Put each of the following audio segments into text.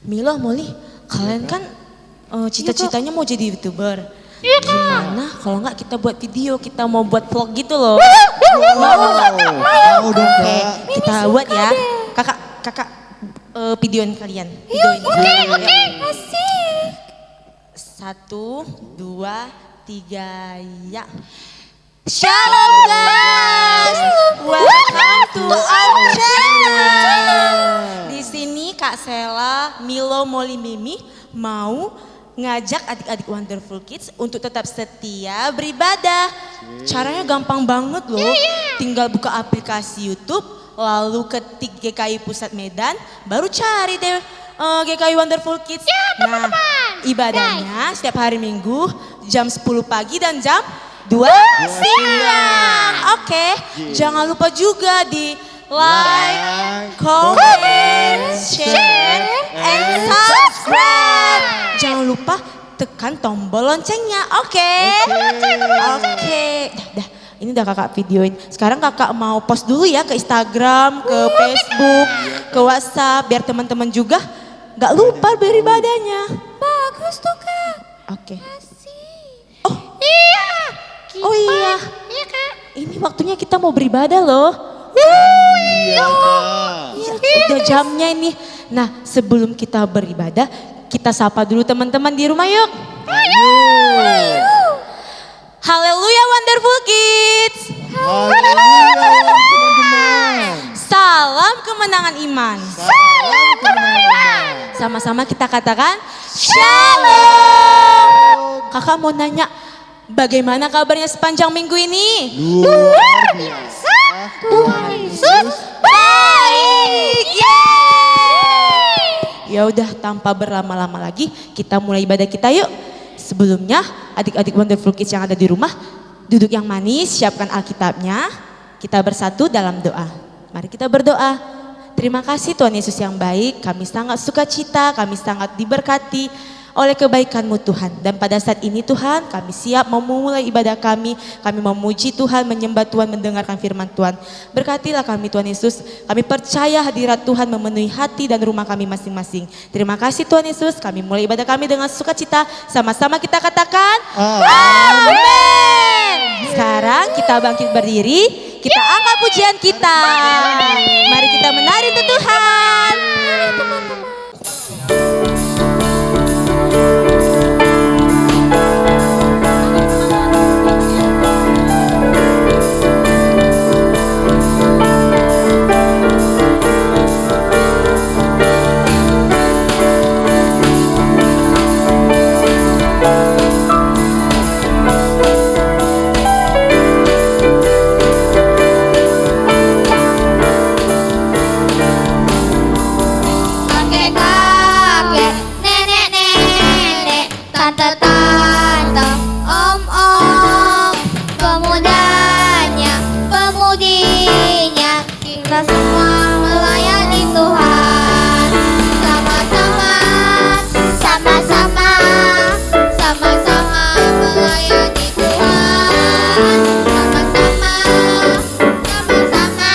Milo, Molly, kalian kan cita-citanya mau jadi YouTuber. Gimana kalau nggak kita buat video, kita mau buat vlog gitu loh. Mau dong Oke, Kak. kita buat ya. Kakak videoin kalian. Videoin. Oke, asik. 1, 2, 3, ya. Shalom guys, welcome to our channel. Di sini Kak Sela, Milo, Molly, Mimi mau ngajak adik-adik Wonderful Kids untuk tetap setia beribadah. Caranya gampang banget loh. Tinggal buka aplikasi YouTube, lalu ketik GKI Pusat Medan, baru cari deh GKI Wonderful Kids. Nah, ibadahnya setiap hari Minggu jam 10 pagi dan jam 2 siang. Oke, jangan lupa juga di like, comment, share, and subscribe. Jangan lupa tekan tombol loncengnya, oke? Oke. Dah, ini udah kakak videoin. Sekarang kakak mau post dulu ya ke Instagram, ke Facebook, ke WhatsApp, biar teman-teman juga nggak lupa beribadahnya. Bagus tuh Kak. Oke. Asik. Oh. Iya. Oh iya. Iya Kak. Ini waktunya kita mau beribadah loh. Iya Kak. Iya, udah jamnya ini. Nah, sebelum kita beribadah, kita sapa dulu teman-teman di rumah yuk. Haleluya Wonderful Kids. Haleluya teman-teman. Salam kemenangan iman. Salam kemenangan. Sama-sama kita katakan Shalom. Kakak mau nanya, bagaimana kabarnya sepanjang minggu ini? Luar biasa. Tuhan Yesus Baik. Ya udah, tanpa berlama-lama lagi kita mulai ibadah kita yuk. Sebelumnya adik-adik Wonderful Kids yang ada di rumah, duduk yang manis, siapkan Alkitabnya. Kita bersatu dalam doa. Mari kita berdoa. Terima kasih Tuhan Yesus yang baik, kami sangat sukacita, kami sangat diberkati oleh kebaikan-Mu Tuhan. Dan pada saat ini Tuhan, kami siap memulai ibadah kami memuji Tuhan, menyembah Tuhan, mendengarkan firman Tuhan. Berkatilah kami Tuhan Yesus, kami percaya hadirat Tuhan memenuhi hati dan rumah kami masing-masing. Terima kasih Tuhan Yesus, kami mulai ibadah kami dengan sukacita, sama-sama kita katakan Amin. Sekarang kita bangkit berdiri, kita angkat pujian kita. Mari kita menari untuk Tuhan. Tante-tante, om-om, pemudanya, pemudinya, kita semua melayani Tuhan. Sama-sama, sama-sama, sama-sama melayani Tuhan. Sama-sama, sama-sama,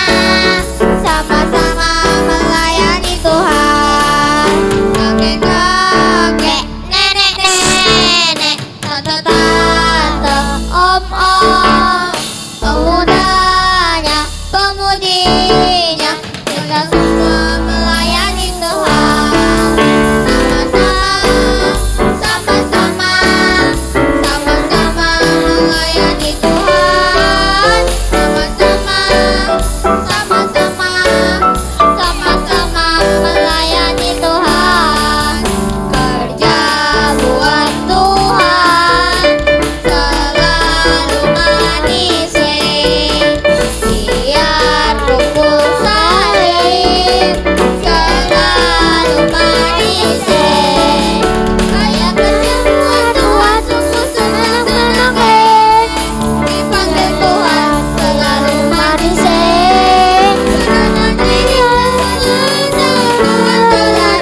sama-sama melayani Tuhan. Kakek-kakek, nenek-nenek, tante-tante, om-om, pemudanya, pemudinya, kita semua melayani Tuhan. Sama-sama, sama-sama, sama-sama melayani Tuhan. Sama-sama, sama-sama, sama-sama melayani Tuhan. Kerja buat Tuhan selalu manis, biar kumpul salib selalu manis. Kayak kerja buat Tuhan sungguh senang-senang, dipanggil Tuhan selalu manis. Karena dia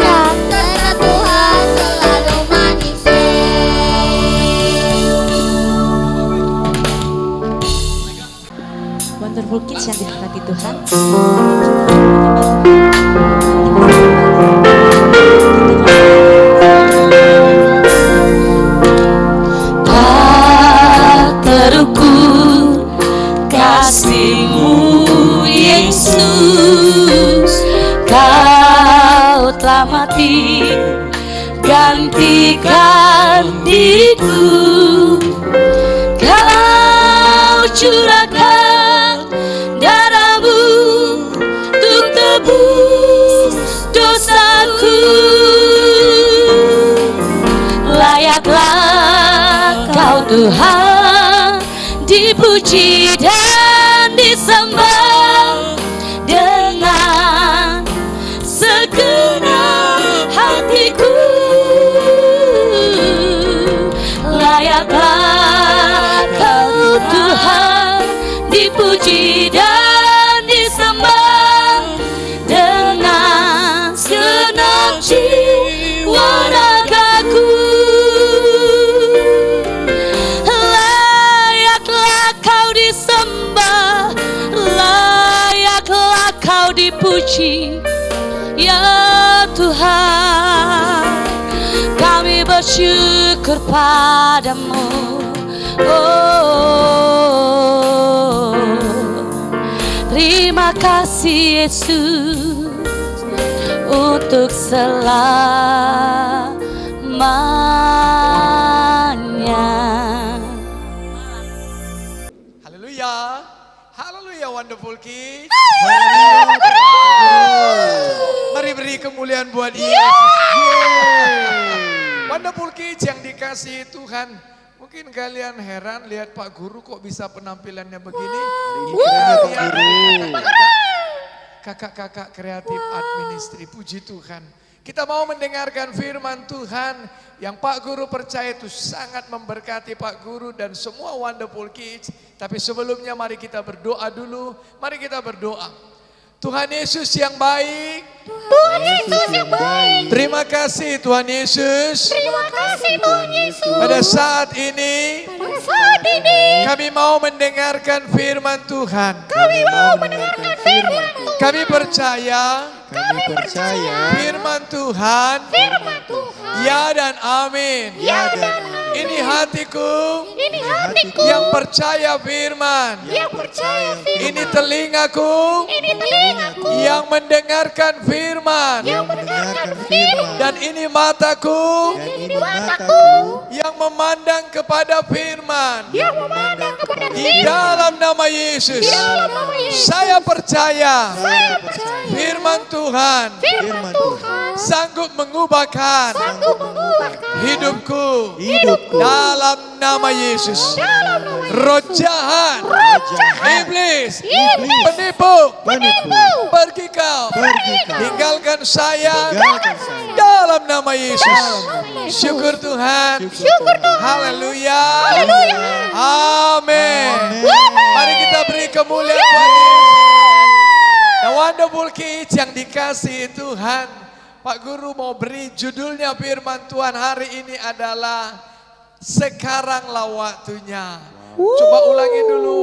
karena Tuhan selalu manis. Wonderful Kids yang diberkati Tuhan. Kita mati, gantikan diriku. Kau curahkan darahmu untuk tebus dosaku. Layaklah Kau Tuhan dipuji dan disembah dengan segenap hatiku. Layaklah Kau Tuhan dipuji dan disembah dengan segenap jiwa ragaku. Layaklah Kau disembah, layaklah Kau dipuji, ya Tuhan. Kami bersyukur padamu. Oh, terima kasih Yesus untuk selamanya. Haleluya. Haleluya, wonderful kids. Mari beri kemuliaan buat Dia. Wonderful kids yang dikasihi Tuhan. Mungkin kalian heran lihat Pak Guru kok bisa penampilannya begini. Kakak-kakak kreatif art ministry, puji Tuhan. Kita mau mendengarkan firman Tuhan yang Pak Guru percaya itu sangat memberkati Pak Guru dan semua wonderful kids. Tapi sebelumnya mari kita berdoa dulu. Mari kita berdoa. Tuhan Yesus yang baik. Tuhan Yesus yang baik. Terima kasih Tuhan Yesus. Terima kasih Tuhan Yesus. Pada saat ini Pada saat ini kami mau mendengarkan firman Tuhan. kami mau mendengarkan firman Tuhan. Kami percaya Kami percaya firman Tuhan Firman Tuhan. ya dan amin. Ya dan amin. Ini hatiku Ini hatiku yang percaya firman. yang percaya firman. Ini telingaku Ini telingaku yang mendengarkan firman. yang mendengarkan firman. Dan ini mataku dan Ini ini mataku mataku yang memandang kepada firman. yang memandang kepada Di firman. dalam nama Yesus, Dalam nama Yesus. saya percaya saya percaya firman Tuhan Firman Tuhan sanggup mengubahkan sanggup mengubahkan hidupku. hidupku Dalam nama Yesus, dalam nama Yesus. roh jahat, jahat, iblis, Iblis, penipu, penipu, pergi kau, pergi kau, tinggalkan saya tinggalkan saya. dalam nama Yesus. Dalam Yesus. Syukur Tuhan. Syukur Tuhan. Haleluya. Haleluya. Amin. Amin. Mari kita beri kemuliaan buat Yesus. The wonderful kids yang dikasihi Tuhan. Pak Guru mau beri judulnya firman Tuhan hari ini adalah sekaranglah waktunya. Coba ulangi dulu.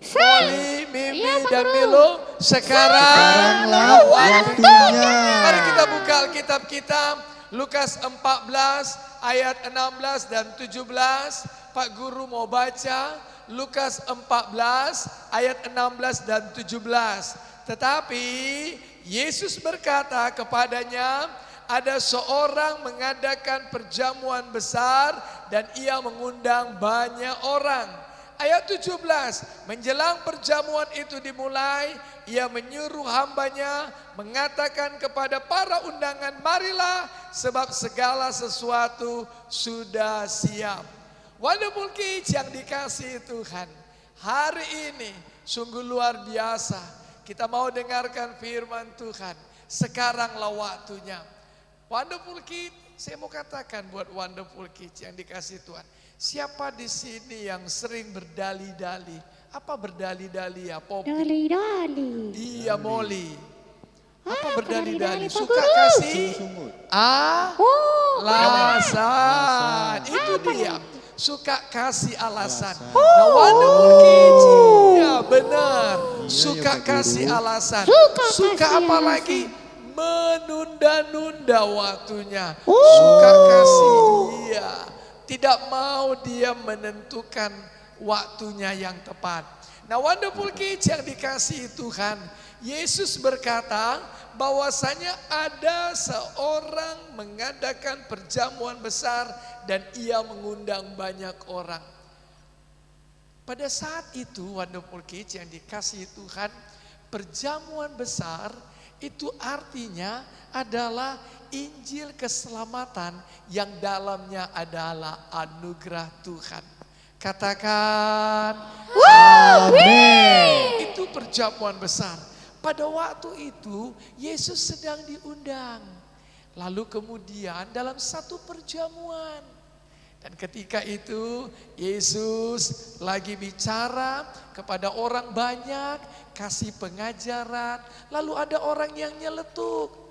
Oli, Mimi, dan Milo, sekaranglah waktunya. Mari kita buka Alkitab kita, Lukas 14 ayat 16 dan 17. Pak Guru mau baca Lukas 14 ayat 16 dan 17. Tetapi Yesus berkata kepadanya, ada seorang mengadakan perjamuan besar dan ia mengundang banyak orang. Ayat 17, menjelang perjamuan itu dimulai, ia menyuruh hambanya mengatakan kepada para undangan, marilah sebab segala sesuatu sudah siap. Wonderful kids yang dikasihi Tuhan, hari ini sungguh luar biasa. Kita mau dengarkan firman Tuhan, sekaranglah waktunya. Wonderful kids, saya mau katakan buat wonderful kids yang dikasihi Tuhan. Siapa di sini yang sering berdali-dali? Apa berdali-dali ya, Poppy? Dali-dali. Iya, Molly. Apa berdali-dali? berdali-dali, Pak Suka Guru? kasih Sungguh. alasan. Itu dia. Suka kasih alasan. Nah, wonderful kids. Ya benar. Suka Pak Guru. kasih alasan. Suka kasih apa alasan. lagi? Menunda-nunda waktunya. Suka kasih. Iya. Tidak mau dia menentukan waktunya yang tepat. Nah, wonderful kids yang dikasihi Tuhan, Yesus berkata bahwasanya ada seorang mengadakan perjamuan besar dan ia mengundang banyak orang. Pada saat itu Wonderful Kids yang dikasihi Tuhan, perjamuan besar itu artinya adalah Injil keselamatan yang dalamnya adalah anugerah Tuhan. Katakan amin. Itu perjamuan besar. Pada waktu itu Yesus sedang diundang. Lalu kemudian dalam satu perjamuan. Dan ketika itu Yesus lagi bicara kepada orang banyak, kasih pengajaran. Lalu ada orang yang nyeletuk.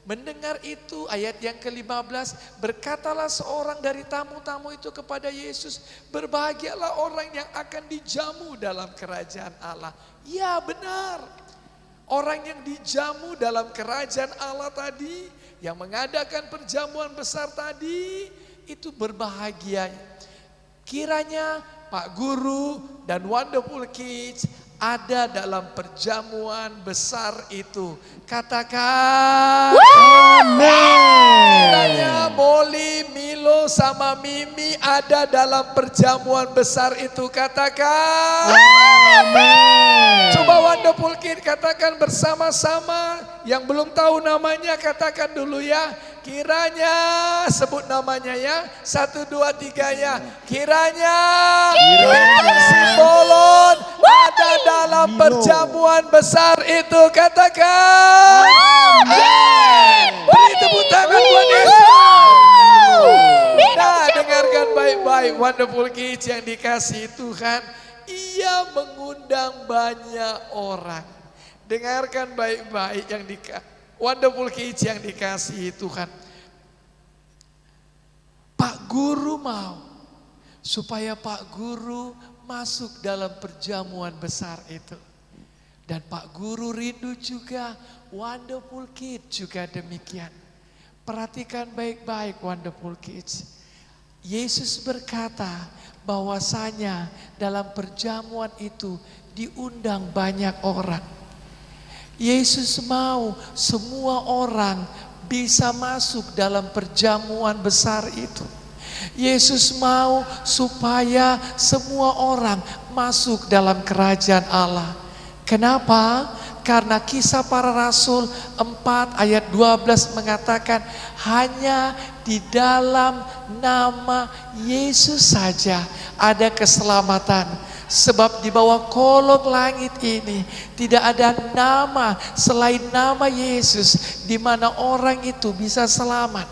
Mendengar itu ayat yang ke-15, berkatalah seorang dari tamu-tamu itu kepada Yesus, berbahagialah orang yang akan dijamu dalam kerajaan Allah. Ya benar, orang yang dijamu dalam kerajaan Allah tadi, yang mengadakan perjamuan besar tadi, itu berbahagia. Kiranya Pak Guru dan Wonderful Kids ada dalam perjamuan besar itu. Katakan amin. Kiranya Molly, Milo sama Mimi ada dalam perjamuan besar itu. Katakan amin. Coba Wonderful Kids katakan bersama-sama. Yang belum tahu namanya katakan dulu ya. Kiranya, sebut namanya ya. 1, 2, 3 ya. Kiranya Simbolon ada dalam perjamuan besar itu. Katakan amin. Beri tepuk tangan buat Yesus. Nah, dengarkan baik-baik Wonderful Kids yang dikasihi Tuhan. Ia mengundang banyak orang. Dengarkan baik-baik yang Wonderful Kids yang dikasihi Tuhan. Pak Guru mau supaya Pak Guru masuk dalam perjamuan besar itu. Dan Pak Guru rindu juga Wonderful Kids juga demikian. Perhatikan baik-baik Wonderful Kids. Yesus berkata bahwasanya dalam perjamuan itu diundang banyak orang. Yesus mau semua orang bisa masuk dalam perjamuan besar itu. Yesus mau supaya semua orang masuk dalam kerajaan Allah. Kenapa? Karena Kisah Para Rasul 4 ayat 12 mengatakan hanya di dalam nama Yesus saja ada keselamatan. Sebab di bawah kolong langit ini tidak ada nama selain nama Yesus di mana orang itu bisa selamat.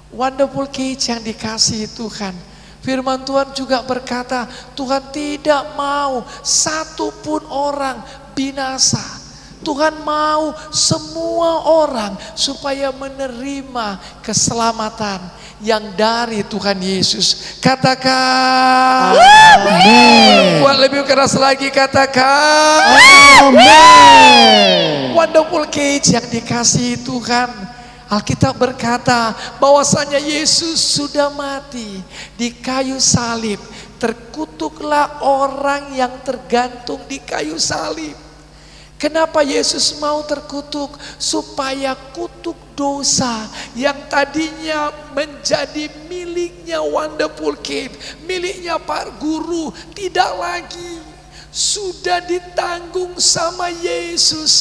Wonderful Kids yang dikasihi Tuhan. Firman Tuhan juga berkata Tuhan tidak mau satupun orang binasa. Tuhan mau semua orang supaya menerima keselamatan yang dari Tuhan Yesus. Katakan amin. Buat lebih keras lagi katakan amin. Wonderful Kids yang dikasihi Tuhan. Alkitab berkata bahwasanya Yesus sudah mati di kayu salib. Terkutuklah orang yang tergantung di kayu salib. Kenapa Yesus mau terkutuk? Supaya kutuk dosa yang tadinya menjadi miliknya Wonderful Kids, miliknya Pak Guru, tidak lagi. Sudah ditanggung sama Yesus.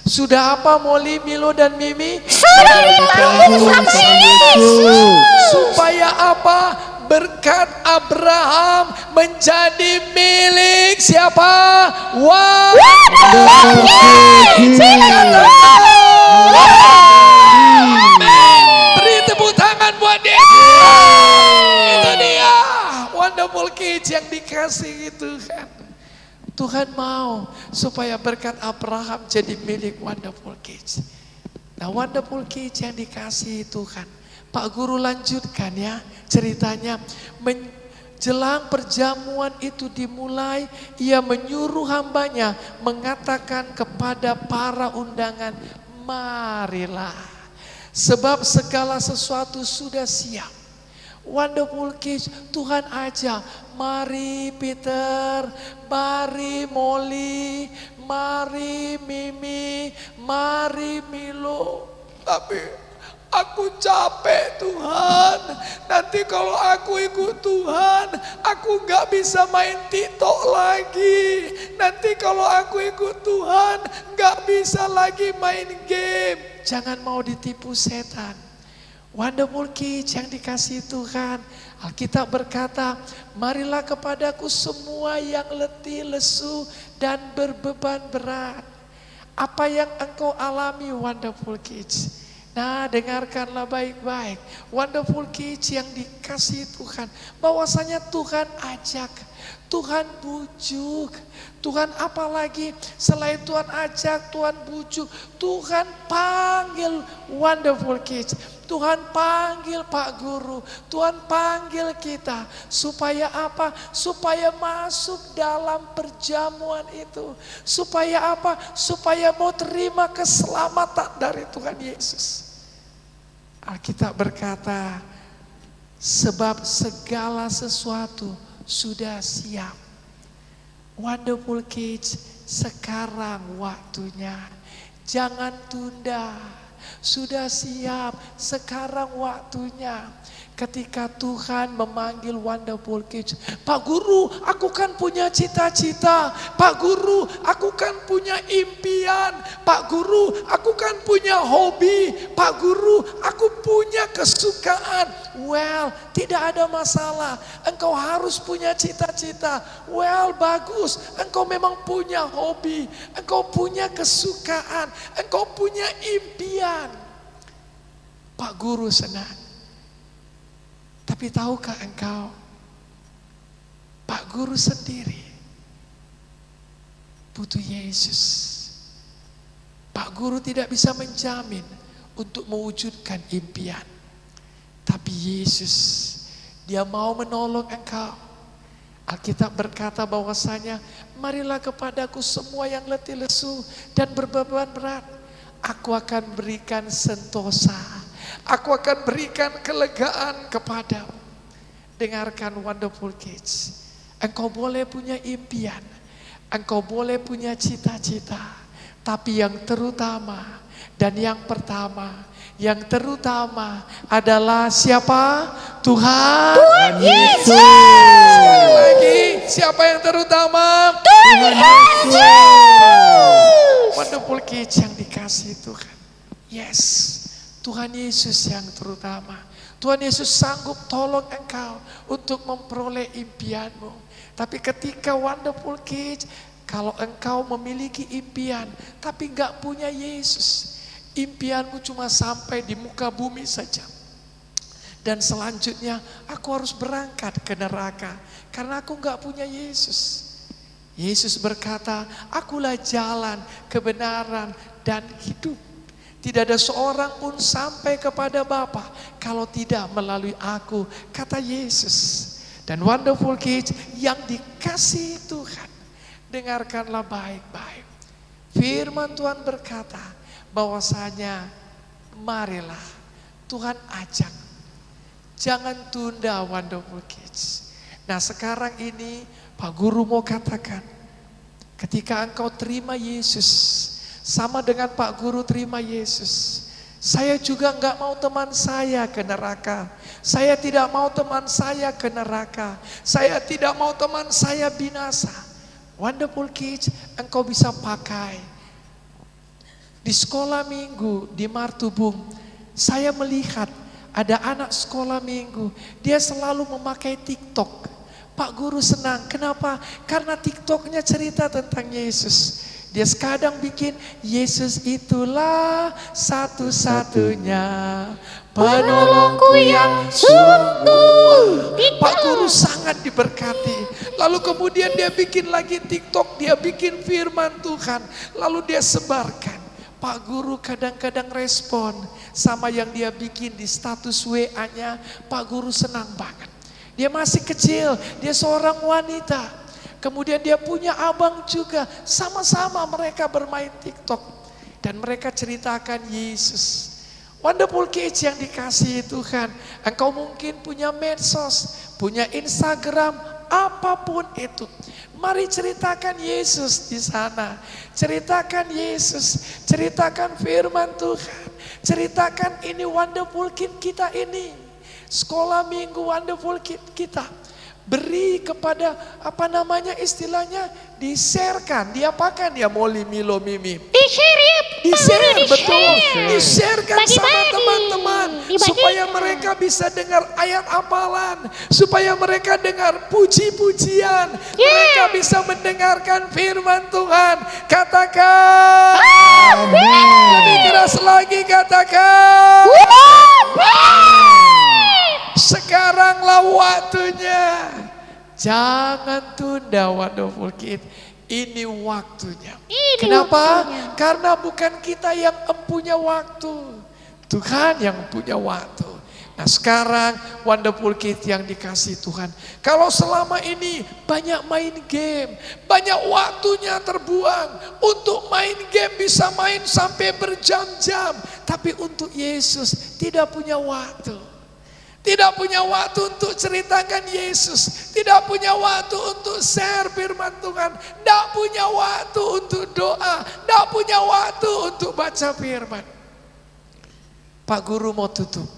Sudah apa Molly, Milo dan Mimi? Sudah ditanggung sama Yesus. Supaya apa? Berkat Abraham menjadi milik siapa? Wonderful Kids. Beri tepuk tangan buat dia. Itu dia Wonderful Kids yang dikasihi Tuhan. Tuhan mau supaya berkat Abraham jadi milik Wonderful Kids. Nah, Wonderful Kids yang dikasihi Tuhan. Pak Guru lanjutkan ya ceritanya. Menjelang perjamuan itu dimulai, ia menyuruh hambanya mengatakan kepada para undangan, marilah. Sebab segala sesuatu sudah siap. Wonderful Kids, Tuhan aja. Mari Peter, mari Molly, mari Mimi, mari Milo. Tapi aku capek Tuhan. Nanti kalau aku ikut Tuhan, aku gak bisa main TikTok lagi. Nanti kalau aku ikut Tuhan, gak bisa lagi main game. Jangan mau ditipu setan. Wonderful kids yang dikasihi Tuhan. Alkitab berkata, marilah kepadaku semua yang letih, lesu, dan berbeban berat. Apa yang engkau alami wonderful kids? Nah, dengarkanlah baik-baik. Wonderful kids yang dikasihi Tuhan. Bahwasanya Tuhan ajak, Tuhan bujuk. Tuhan apalagi selain Tuhan ajak, Tuhan bujuk, Tuhan panggil wonderful kids. Tuhan panggil Pak Guru, Tuhan panggil kita. Supaya apa? Supaya masuk dalam perjamuan itu. Supaya apa? Supaya mau terima keselamatan dari Tuhan Yesus. Alkitab berkata, sebab segala sesuatu sudah siap. Wonderful kids, sekarang waktunya. Jangan tunda. Sudah siap, sekarang waktunya. Ketika Tuhan memanggil wonderful kids, Pak Guru, aku kan punya cita-cita. Pak Guru, aku kan punya impian. Pak Guru, aku kan punya hobi. Pak Guru, aku punya kesukaan. Well, tidak ada masalah. Engkau harus punya cita-cita. Well, bagus. Engkau memang punya hobi. Engkau punya kesukaan. Engkau punya impian. Pak Guru senang. Tapi tahukah engkau, Pak Guru sendiri butuh Yesus. Pak Guru tidak bisa menjamin untuk mewujudkan impian. Tapi Yesus, Dia mau menolong engkau. Alkitab berkata bahwasanya, marilah kepadaku semua yang letih lesu dan berbeban berat. Aku akan berikan sentosa. Aku akan berikan kelegaan kepadamu. Dengarkan wonderful kids. Engkau boleh punya impian. Engkau boleh punya cita-cita. Tapi yang terutama dan yang pertama, yang terutama adalah siapa? Tuhan Yesus. Sekali lagi, siapa yang terutama? Tuhan Yesus. Wonderful kids yang dikasihi Tuhan. Yes. Tuhan Yesus yang terutama. Tuhan Yesus sanggup tolong engkau untuk memperoleh impianmu. Tapi ketika wonderful kids, kalau engkau memiliki impian tapi gak punya Yesus, impianmu cuma sampai di muka bumi saja. Dan selanjutnya aku harus berangkat ke neraka karena aku gak punya Yesus. Yesus berkata, akulah jalan, kebenaran, dan hidup. Tidak ada seorang pun sampai kepada Bapa kalau tidak melalui aku, kata Yesus. Dan wonderful kids yang dikasihi Tuhan, dengarkanlah baik-baik. Firman Tuhan berkata bahwasanya marilah Tuhan ajak. Jangan tunda wonderful kids. Nah sekarang ini Pak Guru mau katakan, ketika engkau terima Yesus, sama dengan Pak Guru terima Yesus. Saya juga enggak mau teman saya ke neraka. Saya tidak mau teman saya ke neraka. Saya tidak mau teman saya binasa. Wonderful kids, engkau bisa pakai. Di sekolah minggu di Martubung, saya melihat ada anak sekolah minggu. Dia selalu memakai TikTok. Pak Guru senang. Kenapa? Karena TikToknya cerita tentang Yesus. Dia kadang bikin, Yesus itulah satu-satunya penolongku yang sungguh. Pak Guru sangat diberkati. Lalu kemudian dia bikin lagi TikTok, dia bikin firman Tuhan. Lalu dia sebarkan. Pak Guru kadang-kadang respon sama yang dia bikin di status WA-nya. Pak Guru senang banget. Dia masih kecil, dia seorang wanita. Kemudian dia punya abang juga, sama-sama mereka bermain TikTok. Dan mereka ceritakan Yesus. Wonderful kids yang dikasihi Tuhan. Engkau mungkin punya medsos, punya Instagram, apapun itu. Mari ceritakan Yesus di sana. Ceritakan Yesus, ceritakan firman Tuhan. Ceritakan ini Wonderful Kid kita ini. Sekolah minggu Wonderful Kid kita. Beri kepada istilahnya di-sharekan. Diapakan ya Molly, Milo, Mimi? Di-share ya. Di-share, betul. Di-share. Di-sharekan sama Bagi-bagi. teman-teman. Dibagi. Supaya mereka bisa dengar ayat hafalan. Supaya mereka dengar puji-pujian. Mereka bisa mendengarkan firman Tuhan. Katakan. Lebih keras lagi katakan. Sekaranglah waktunya. Jangan tunda Wonderful Kid. Ini waktunya. Kenapa? waktunya. Karena bukan kita yang punya waktu. Tuhan yang punya waktu. Nah sekarang Wonderful Kid yang dikasih Tuhan. Kalau selama ini banyak main game. Banyak waktunya terbuang. Untuk main game bisa main sampai berjam-jam. Tapi untuk Yesus tidak punya waktu. Tidak punya waktu untuk ceritakan Yesus. Tidak punya waktu untuk share firman Tuhan. Tidak punya waktu untuk doa. Tidak punya waktu untuk baca firman. Pak Guru mau tutup.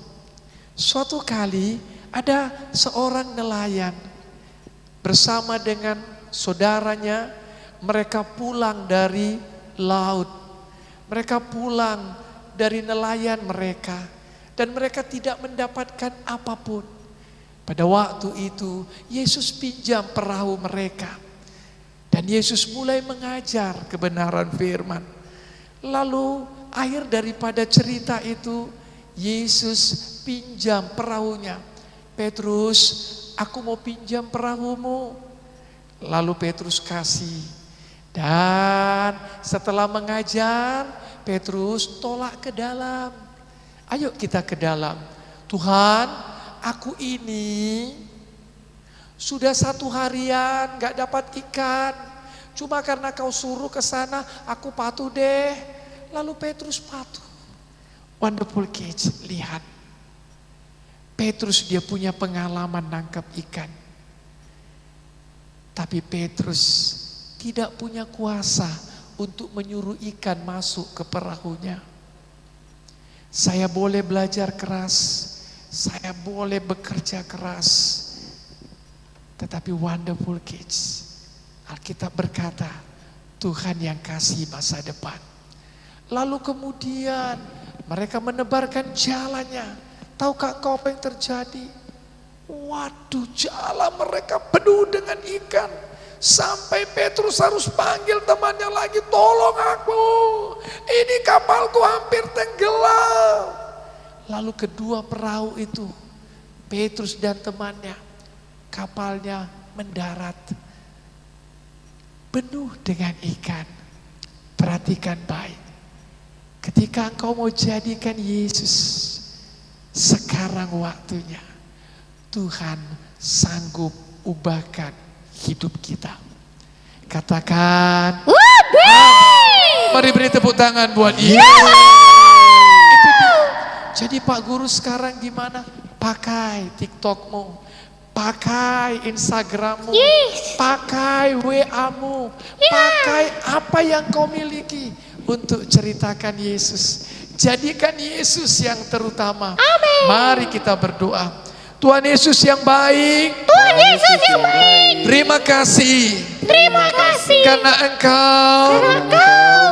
Suatu kali ada seorang nelayan bersama dengan saudaranya. Mereka pulang dari laut. Mereka pulang dari nelayan mereka. Dan mereka tidak mendapatkan apapun. Pada waktu itu Yesus pinjam perahu mereka. Dan Yesus mulai mengajar kebenaran firman. Lalu akhir daripada cerita itu Yesus pinjam perahunya. Petrus, aku mau pinjam perahumu. Lalu Petrus kasih. Dan setelah mengajar Petrus tolak ke dalam. Ayo kita ke dalam. Tuhan, aku ini sudah 1 harian gak dapat ikan. Cuma karena kau suruh ke sana, aku patuh deh. Lalu Petrus patuh. Wonderful Kids, lihat. Petrus dia punya pengalaman nangkap ikan. Tapi Petrus tidak punya kuasa untuk menyuruh ikan masuk ke perahunya. Saya boleh belajar keras, saya boleh bekerja keras. Tetapi Wonderful Kids, Alkitab berkata, Tuhan yang kasih masa depan. Lalu kemudian mereka menebarkan jalannya. Tahukah kau apa yang terjadi? Waduh, jalan mereka penuh dengan ikan. Sampai Petrus harus panggil temannya lagi, tolong aku, ini kapalku hampir tenggelam. Lalu kedua perahu itu, Petrus dan temannya, kapalnya mendarat penuh dengan ikan. Perhatikan baik, ketika engkau mau jadikan Yesus, sekarang waktunya. Tuhan sanggup ubahkan hidup kita. Katakan, mari beri tepuk tangan buat Yesus. Itu dia. Jadi Pak Guru sekarang gimana? Pakai TikTokmu, pakai Instagrammu, pakai WA-mu, pakai apa yang kau miliki untuk ceritakan Yesus. Jadikan Yesus yang terutama. Amin. Mari kita berdoa. Tuhan Yesus yang baik, Tuhan Yesus yang baik. terima kasih Terima kasih. karena Engkau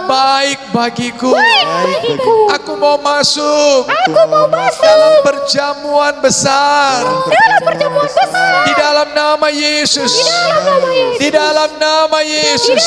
baik bagiku. Bagiku. Aku mau masuk Aku mau masuk dalam perjamuan besar dalam pertemuan besar. di dalam nama Yesus. Di dalam nama Yesus.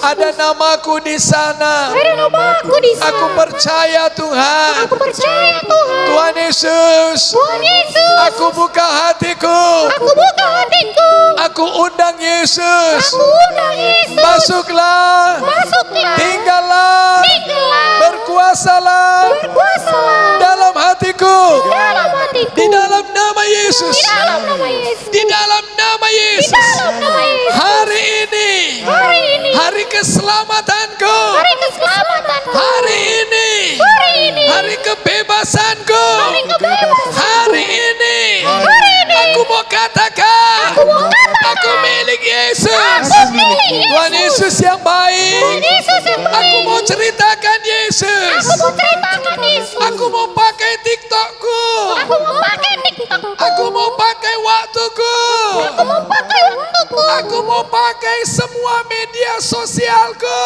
Ada namaku di sana. Ada namaku di sana. Aku percaya Tuhan. Aku percaya Tuhan. Tuhan Yesus, Tuhan Yesus. aku buka hatiku. Aku buka hatiku. Aku undang Yesus. Aku undang Yesus. Masuklah. Masuklah. Tinggallah. Tinggallah. Berkuasalah Berkuasalah. dalam hatiku. Dalam hatiku. Di dalam nama Yesus. Di dalam nama Yesus. Di dalam nama Di Yesus. dalam nama Yesus. Hari ini. Hari ini. Hari keselamatanku. Hari keselamatanku. Hari ini. Hari ini. Hari kebebasanku. Hari kebebasan. Hari ini. Hari ini. Aku mau katakan. Aku mau katakan. Aku milik Yesus. Aku ceritakan Yesus. Aku mau ceritakan Yesus. Aku mau pakai TikTokku. Aku mau pakai TikTok. Aku mau pakai waktuku. Aku mau pakai waktuku. Aku mau pakai semua media sosialku.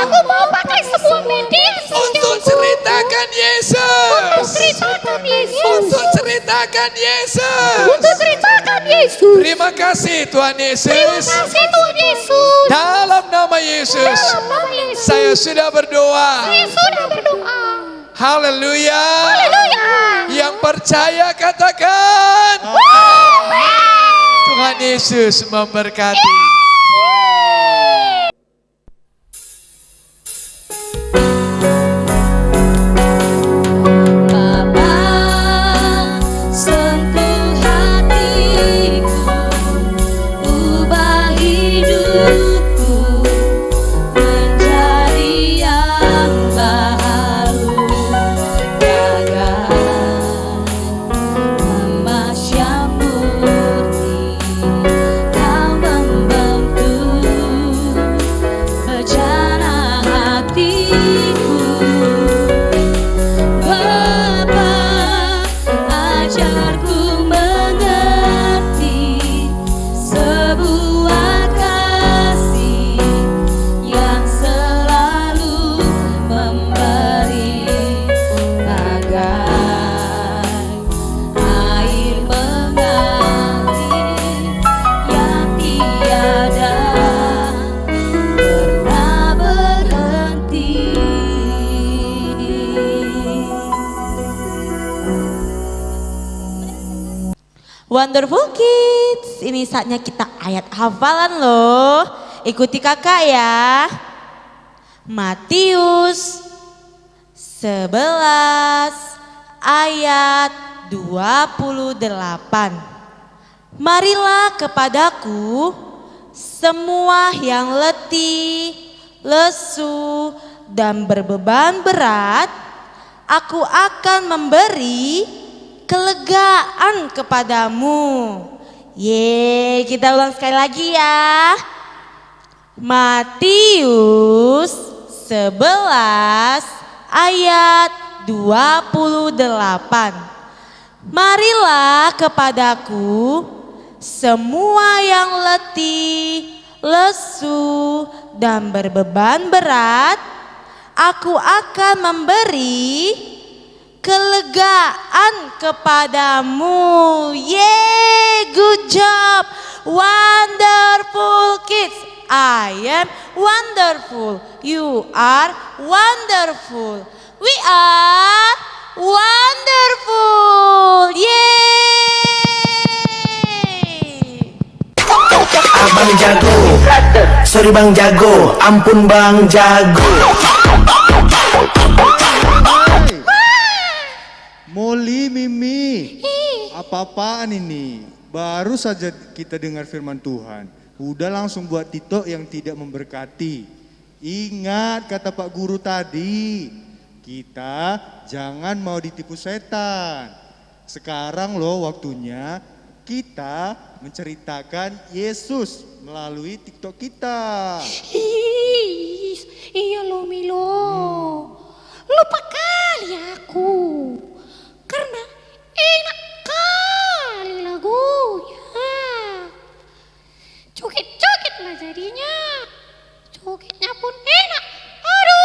Aku mau pakai semua media Untuk sosialku. ceritakan Yesus. Ceritakan Yesus. Untuk ceritakan Yesus. Untuk ceritakan Yesus. Terima kasih Tuhan Terima Yesus. kasih Tuhan Yesus. Dalam nama Yesus. Dalam nama Yesus. Saya sudah berdoa. Saya sudah berdoa. Haleluya. Haleluya. Yang percaya katakan. Tuhan Yesus memberkati. Bapa, sentuh hatiku, ubah hidupku menjadi yang baru. Bagai emas yang murni, Kau membentuk bejana hatiku. Bapa, ajarku mengerti sebuah kasih yang selalu memberi, bagai air mengalir yang tiada pernah berhenti. Wonderful Kids, ini saatnya kita ayat hafalan loh. Ikuti kakak ya. Matius 11 ayat 28. Marilah kepadaku semua yang letih, lesu, dan berbeban berat, aku akan memberi kelegaan kepadamu. Kita ulang sekali lagi ya. Matius 11 ayat 28. Marilah kepadaku semua yang letih, lesu, dan berbeban berat, aku akan memberi kelegaan kepadamu. Good job, wonderful kids. I am wonderful. You are wonderful. We are wonderful. Abang jago, sorry bang jago, ampun bang jago. Molly, Mimi, apa-apaan ini? Baru saja kita dengar firman Tuhan, udah langsung buat TikTok yang tidak memberkati. Ingat kata Pak Guru tadi, kita jangan mau ditipu setan. Sekarang loh waktunya kita menceritakan Yesus melalui TikTok kita. Iya lo Milo. Lupa kali aku. Karena enak kali lagunya. Joget-joget lah jadinya. Jogetnya pun enak. Aduh.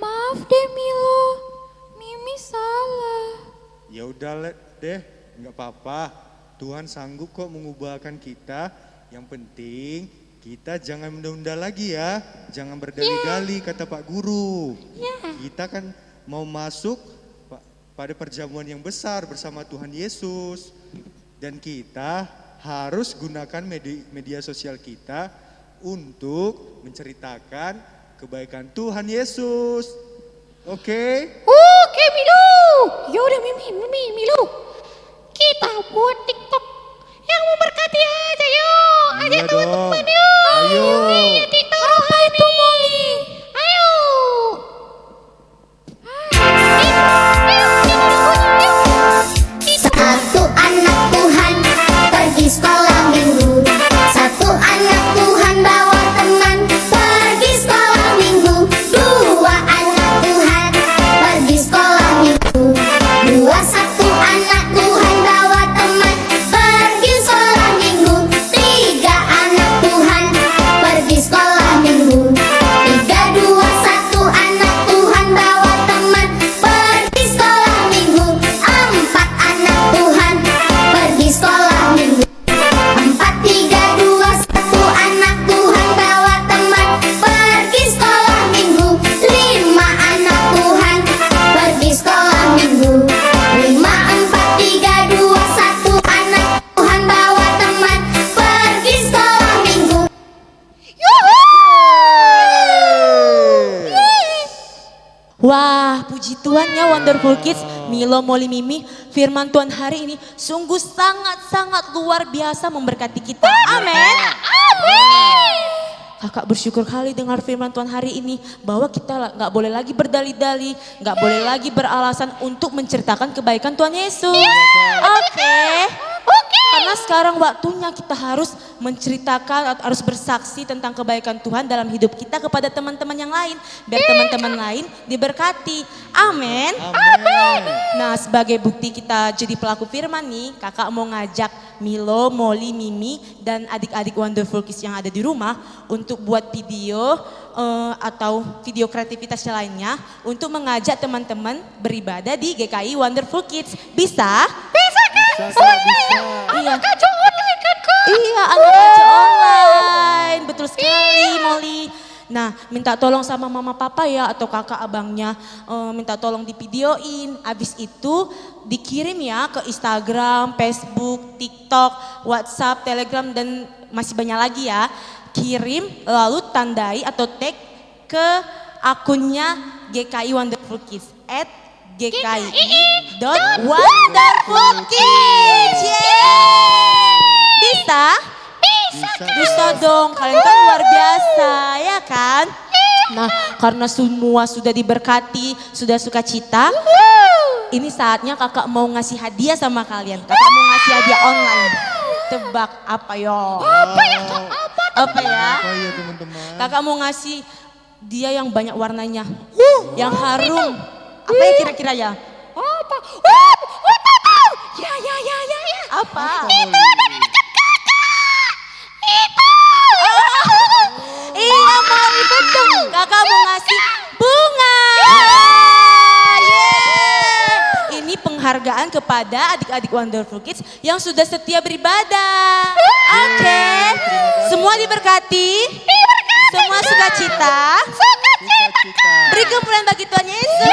Maaf deh Milo. Mimi salah. Ya udah deh, nggak apa-apa. Tuhan sanggup kok mengubahkan kita. Yang penting kita jangan menunda lagi ya. Jangan berdali-dali kata Pak Guru. Kita kan mau masuk pada perjamuan yang besar bersama Tuhan Yesus. Dan kita harus gunakan media sosial kita untuk menceritakan kebaikan Tuhan Yesus. Oke? Oke Milo. Yaudah Milo. Kita buat TikTok yang memberkati aja yuk. Ajak Iya teman-teman dong. yuk. Ayo. Iya TikTok apa itu Molly? Ayo. Satu anak Tuhan pergi sekolah minggu. Satu anak Tuhan bawa teman pergi sekolah puji Tuhan ya Wonderful Kids, Milo, Molly, Mimi, firman Tuhan hari ini sungguh sangat-sangat luar biasa memberkati kita. Amin. Kakak bersyukur kali dengar firman Tuhan hari ini bahwa kita nggak boleh lagi berdali-dali, nggak boleh lagi beralasan untuk menceritakan kebaikan Tuhan Yesus. Oke. Karena sekarang waktunya kita harus menceritakan, harus bersaksi tentang kebaikan Tuhan dalam hidup kita kepada teman-teman yang lain. Biar teman-teman lain diberkati. Amin. Nah, sebagai bukti kita jadi pelaku firman nih, kakak mau ngajak Milo, Molly, Mimi, dan adik-adik Wonderful Kids yang ada di rumah untuk buat video atau video kreativitas lainnya untuk mengajak teman-teman beribadah di GKI Wonderful Kids. Bisa? Bisa kan? Bisa. Iya. Aja online kan kak? Iya, anak aja online. Betul sekali, Molly. Nah, minta tolong sama mama papa ya atau kakak abangnya, minta tolong divideoin. Abis itu dikirim ya ke Instagram, Facebook, TikTok, WhatsApp, Telegram, dan masih banyak lagi ya. Kirim lalu tandai atau tag ke akunnya GKI Wonderful Kids @gki.wonderfulkids. Bisa? Bisa dong, kalian kan luar biasa ya kan? Nah, karena semua sudah diberkati, sudah sukacita, ini saatnya kakak mau ngasih hadiah sama kalian. Kakak mau ngasih hadiah online. Tebak apa yo? Apa ya? Apa ya teman-teman? Kakak mau ngasih dia yang banyak warnanya, yang harum. Apa ya kira-kira ya? Apa? Ya. Apa? Itu ada di dekat kakak. Itu. Iya mau itu tuh. Kakak mau ngasih bunga. Yeay. Ini penghargaan kepada adik-adik Wonderful Kids yang sudah setia beribadah. Oke. Semua diberkati. Semua sukacita. Beri kemuliaan bagi Tuhan Yesus.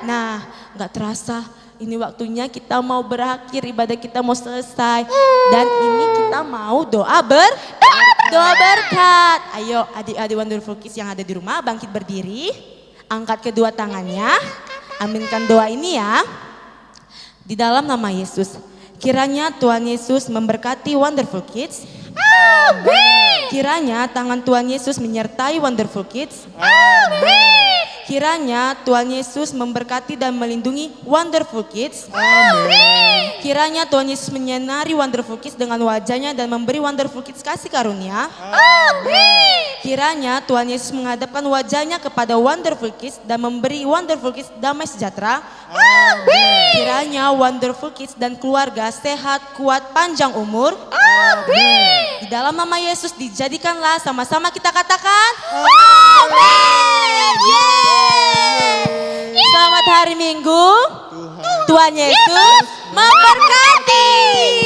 Nah, nggak terasa ini waktunya kita mau berakhir, ibadah kita mau selesai. Dan ini kita mau doa berkat. Ayo adik-adik Wonderful Kids yang ada di rumah bangkit berdiri. Angkat kedua tangannya. Aminkan doa ini ya. Di dalam nama Yesus. Kiranya Tuhan Yesus memberkati Wonderful Kids. Amin. Kiranya tangan Tuhan Yesus menyertai Wonderful Kids. Amin. Kiranya Tuhan Yesus memberkati dan melindungi Wonderful Kids. Amin. Kiranya Tuhan Yesus menyinari Wonderful Kids dengan wajahnya dan memberi Wonderful Kids kasih karunia. Amin. Kiranya Tuhan Yesus menghadapkan wajahnya kepada Wonderful Kids dan memberi Wonderful Kids damai sejahtera. Amin. Kiranya Wonderful Kids dan keluarga sehat, kuat, panjang umur. Amin. Di dalam nama Yesus dijadikanlah, sama-sama kita katakan. Amin. Yeay. Selamat hari Minggu. Tuhan Yesus memberkati.